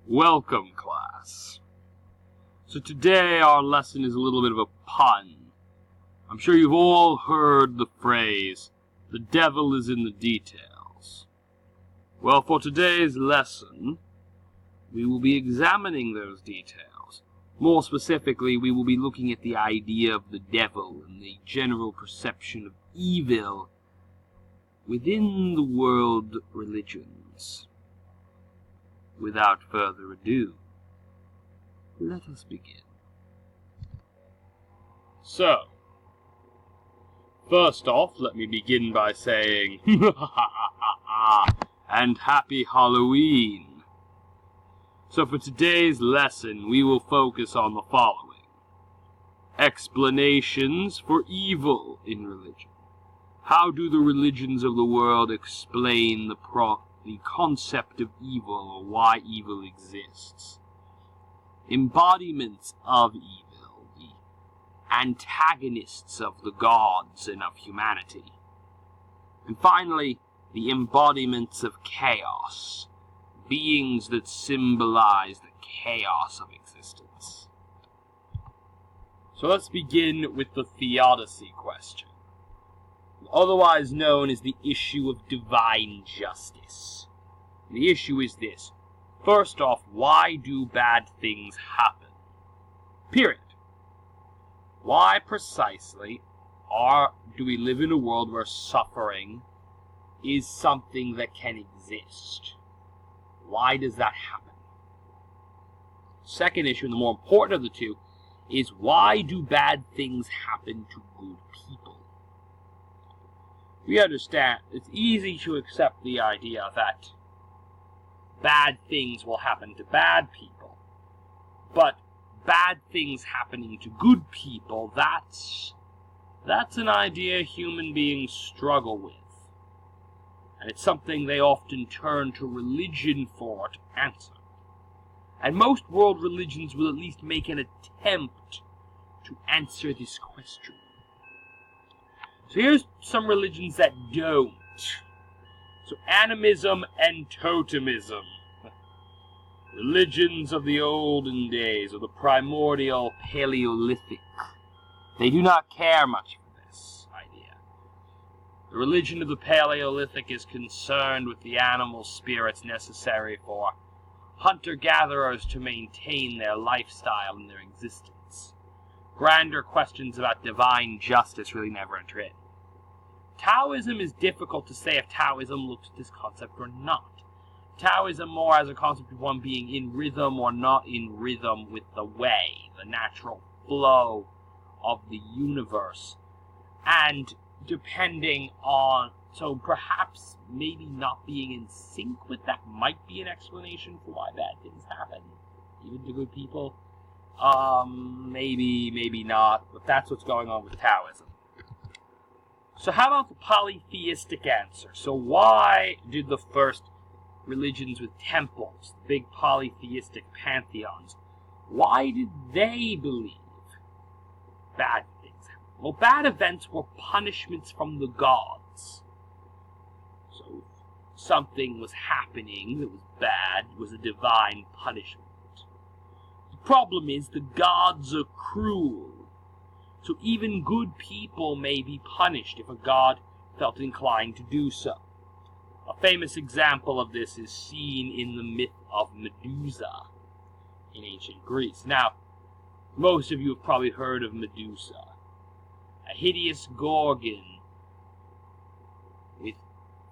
Welcome, class. So today our lesson is a little bit of a pun. I'm sure you've all heard the phrase, the devil is in the details. Well, for today's lesson, we will be examining those details. More specifically, we will be looking at the idea of the devil and the general perception of evil within the world religions. Without further ado, let us begin. So, first off, let me begin by saying, and happy Halloween. So for today's lesson, we will focus on the following. Explanations for evil in religion. How do the religions of the world explain the concept of evil, or why evil exists? Embodiments of evil, the antagonists of the gods and of humanity. And finally, the embodiments of chaos, beings that symbolize the chaos of existence. So let's begin with the theodicy question, otherwise known as the issue of divine justice. The issue is this. First off, why do bad things happen? Period. Why precisely do we live in a world where suffering is something that can exist? Why does that happen? Second issue, and the more important of the two, is why do bad things happen to good people? We understand it's easy to accept the idea that bad things will happen to bad people, but bad things happening to good people, that's an idea human beings struggle with. And it's something they often turn to religion for to answer. And most world religions will at least make an attempt to answer this question. So here's some religions that don't. So animism and totemism. Religions of the olden days, or the primordial Paleolithic. They do not care much for this idea. The religion of the Paleolithic is concerned with the animal spirits necessary for hunter-gatherers to maintain their lifestyle and their existence. Grander questions about divine justice really never enter in. Taoism is difficult to say if Taoism looks at this concept or not. Taoism more as a concept of one being in rhythm or not in rhythm with the way, the natural flow of the universe. And depending on, so perhaps maybe not being in sync with that might be an explanation for why bad things happen, even to good people. Maybe not, but that's what's going on with Taoism. So how about the polytheistic answer? So why did the first religions with temples, the big polytheistic pantheons, why did they believe bad things happen? Well, bad events were punishments from the gods. So if something was happening that was bad, it was a divine punishment. The problem is the gods are cruel. So even good people may be punished if a god felt inclined to do so. A famous example of this is seen in the myth of Medusa in ancient Greece. Now, most of you have probably heard of Medusa, a hideous gorgon with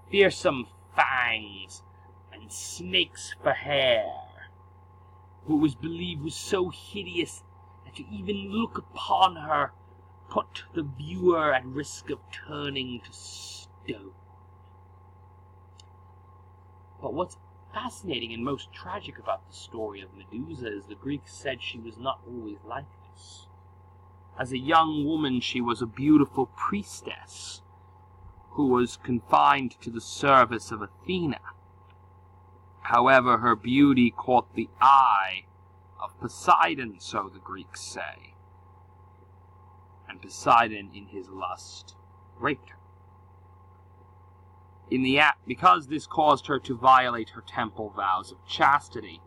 fearsome fangs and snakes for hair, who was believed was so hideous that to even look upon her put the viewer at risk of turning to stone. But what's fascinating and most tragic about the story of Medusa is the Greeks said she was not always like this. As a young woman, she was a beautiful priestess who was confined to the service of Athena. However, her beauty caught the eye of Poseidon, so the Greeks say. And Poseidon, in his lust, raped her. because this caused her to violate her temple vows of chastity,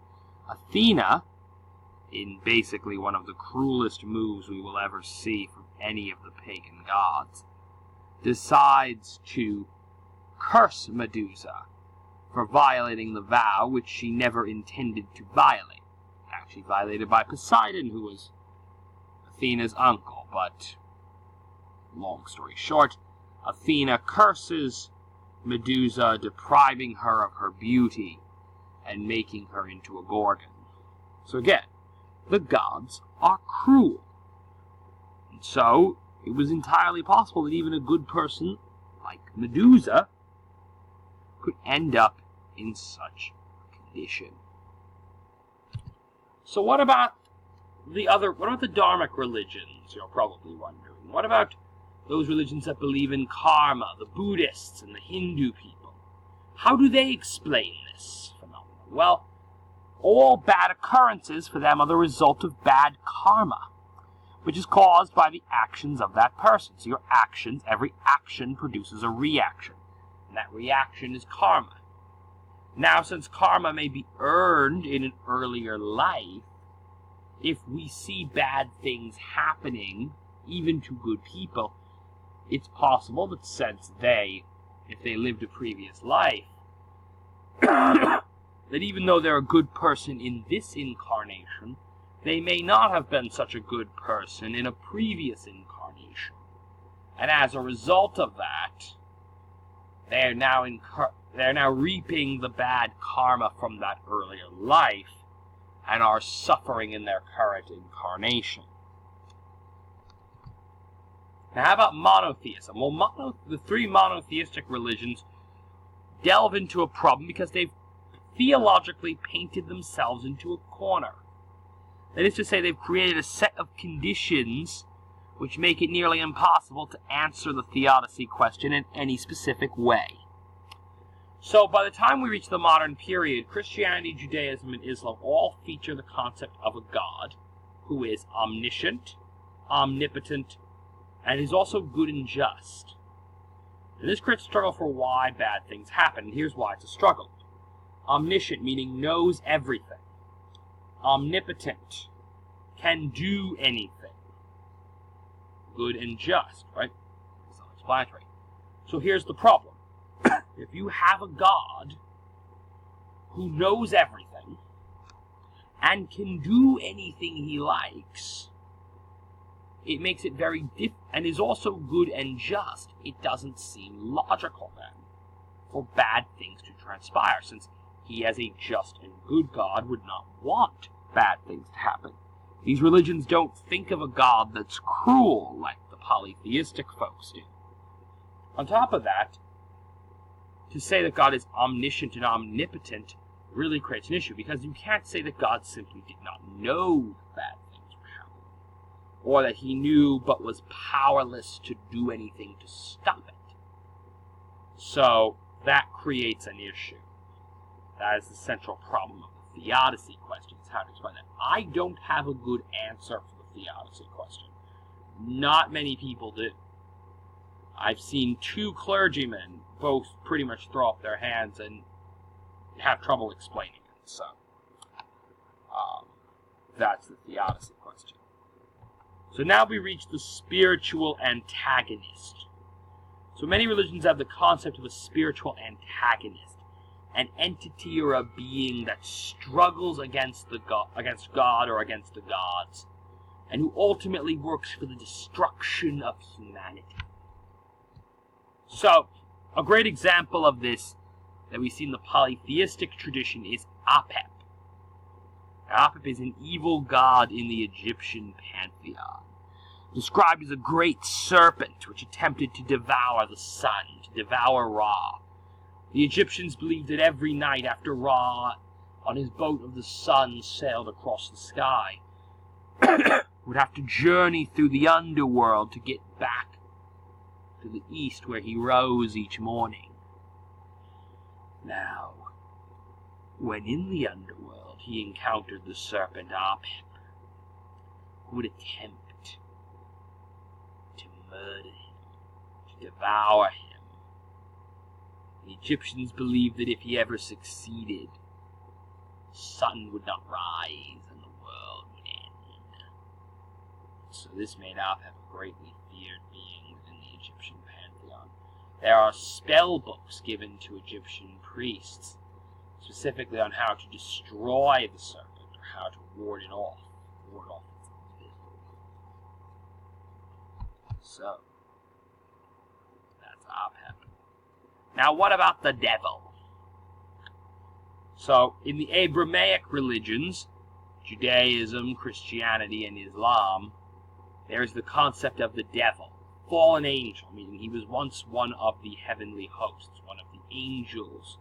Athena, in basically one of the cruelest moves we will ever see from any of the pagan gods, decides to curse Medusa for violating the vow which she never intended to violate. Actually violated by Poseidon, who was Athena's uncle, but long story short, Athena curses Medusa, depriving her of her beauty and making her into a gorgon. So again, the gods are cruel. And so, it was entirely possible that even a good person like Medusa could end up in such a condition. So what about the Dharmic religions, you're probably wondering? What about those religions that believe in karma, the Buddhists and the Hindu people? How do they explain this phenomenon? Well, all bad occurrences for them are the result of bad karma, which is caused by the actions of that person. So your actions, every action produces a reaction, and that reaction is karma. Now, since karma may be earned in an earlier life, if we see bad things happening, even to good people, it's possible that since if they lived a previous life, that even though they're a good person in this incarnation, they may not have been such a good person in a previous incarnation. And as a result of that, they're now reaping the bad karma from that earlier life and are suffering in their current incarnation. Now, how about monotheism? Well, the three monotheistic religions delve into a problem because they've theologically painted themselves into a corner. That is to say, they've created a set of conditions which make it nearly impossible to answer the theodicy question in any specific way. So, by the time we reach the modern period, Christianity, Judaism, and Islam all feature the concept of a God who is omniscient, omnipotent, and is also good and just. And this creates a struggle for why bad things happen, and here's why it's a struggle. Omniscient, meaning knows everything. Omnipotent, can do anything. Good and just, right? Self-explanatory. So here's the problem. If you have a God who knows everything and can do anything he likes, it makes it very and is also good and just. It doesn't seem logical then for bad things to transpire, since he, as a just and good God, would not want bad things to happen. These religions don't think of a God that's cruel like the polytheistic folks do. On top of that, to say that God is omniscient and omnipotent really creates an issue, because you can't say that God simply did not know bad things were happening, or that he knew but was powerless to do anything to stop it. So that creates an issue. That is the central problem of the theodicy question, is how to explain that. I don't have a good answer for the theodicy question. Not many people do. I've seen two clergymen both pretty much throw up their hands and have trouble explaining it. So, that's the theodicy question. So now we reach the spiritual antagonist. So many religions have the concept of a spiritual antagonist, an entity or a being that struggles against God or against the gods, and who ultimately works for the destruction of humanity. So, a great example of this that we see in the polytheistic tradition is Apep. Apep is an evil god in the Egyptian pantheon, described as a great serpent which attempted to devour the sun, to devour Ra. The Egyptians believed that every night after Ra, on his boat of the sun, sailed across the sky, would have to journey through the underworld to get back to the east where he rose each morning. Now, when in the underworld he encountered the serpent Apep, who would attempt to murder him, to devour him, The Egyptians believed that if he ever succeeded, the sun would not rise and the world would end. So this made Apep a greatly feared being within the Egyptian pantheon. There are spell books given to Egyptian priests, specifically on how to destroy the serpent or how to ward it off. Its visible. So, that's Apep. Now, what about the devil? So, in the Abrahamic religions, Judaism, Christianity, and Islam, there is the concept of the devil, fallen angel, meaning he was once one of the heavenly hosts, one of the angels,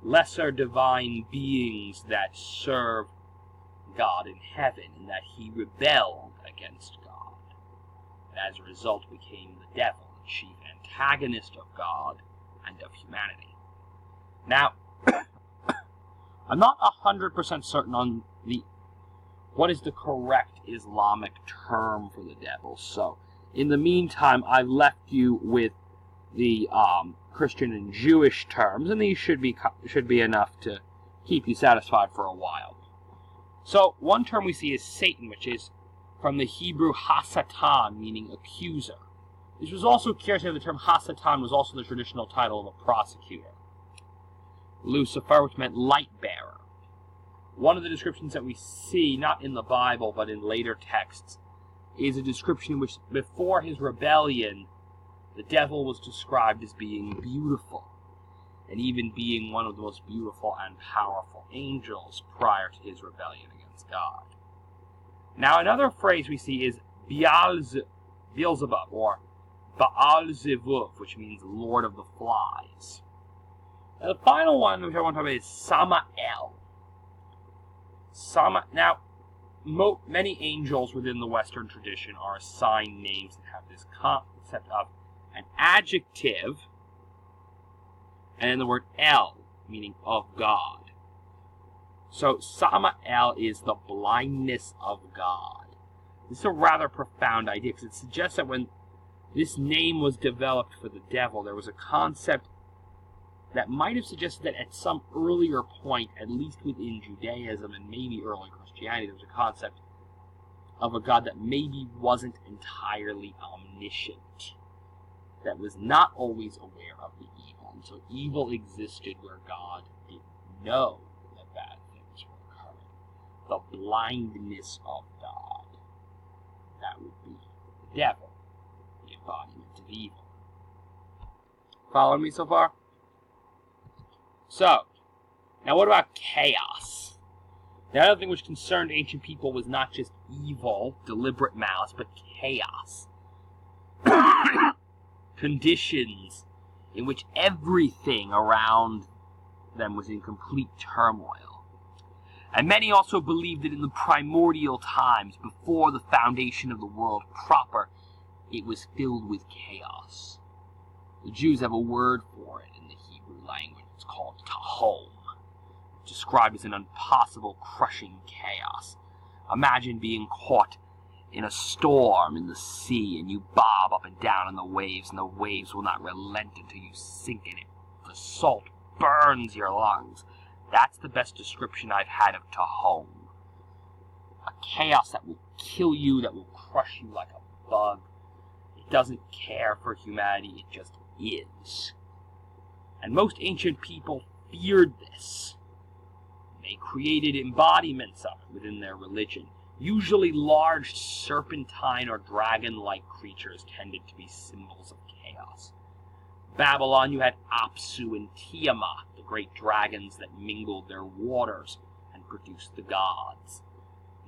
lesser divine beings that serve God in heaven, and that he rebelled against God, and as a result became the devil, the chief antagonist of God and of humanity. Now, I'm not 100% certain on what is the correct Islamic term for the devil, so in the meantime, I've left you with the Christian and Jewish terms, and these should be enough to keep you satisfied for a while. So, one term we see is Satan, which is from the Hebrew Hasatan, meaning accuser. This was also curious that the term Hasatan was also the traditional title of a prosecutor. Lucifer, which meant light bearer. One of the descriptions that we see, not in the Bible, but in later texts, is a description in which, before his rebellion, the devil was described as being beautiful, and even being one of the most beautiful and powerful angels prior to his rebellion against God. Now, another phrase we see is Beelzebub, or Baal-Zevuv, which means Lord of the Flies. Now, the final one, which I want to talk about, is Samael. Now, many angels within the Western tradition are assigned names that have this concept of an adjective, and then the word El, meaning of God. So, Samael is the blindness of God. This is a rather profound idea, because it suggests that when this name was developed for the devil, there was a concept that might have suggested that at some earlier point, at least within Judaism and maybe early Christianity, there was a concept of a God that maybe wasn't entirely omniscient, that was not always aware of the evil. And so evil existed where God didn't know that bad things were occurring. The blindness of God. That would be the devil, the embodiment of evil. Following me so far? So, now what about chaos? The other thing which concerned ancient people was not just evil, deliberate malice, but chaos. Conditions in which everything around them was in complete turmoil. And many also believed that in the primordial times, before the foundation of the world proper, it was filled with chaos. The Jews have a word for it in the Hebrew language. It's called tahom, described as an impossible, crushing chaos. Imagine being caught in a storm in the sea, and you bob up and down in the waves will not relent until you sink in it. The salt burns your lungs. That's the best description I've had of tahom. A chaos that will kill you, that will crush you like a bug. It doesn't care for humanity, it just is. And most ancient people feared this. They created embodiments of it within their religion. Usually large serpentine or dragon-like creatures tended to be symbols of chaos. Babylon, you had Apsu and Tiamat, the great dragons that mingled their waters and produced the gods.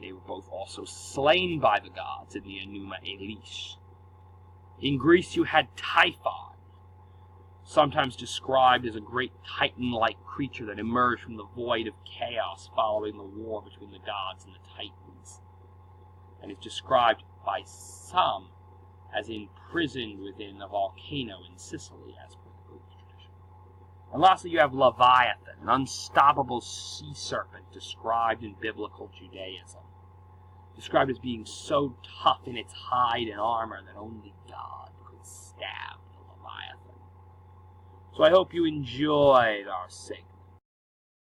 They were both also slain by the gods in the Enuma Elish. In Greece, you had Typhon, sometimes described as a great titan-like creature that emerged from the void of chaos following the war between the gods and the titans, and is described by some as imprisoned within a volcano in Sicily, as per the Greek tradition. And lastly, you have Leviathan, an unstoppable sea serpent described in biblical Judaism, described as being so tough in its hide and armor that only God could stab the Leviathan. So So I hope you enjoyed our segment.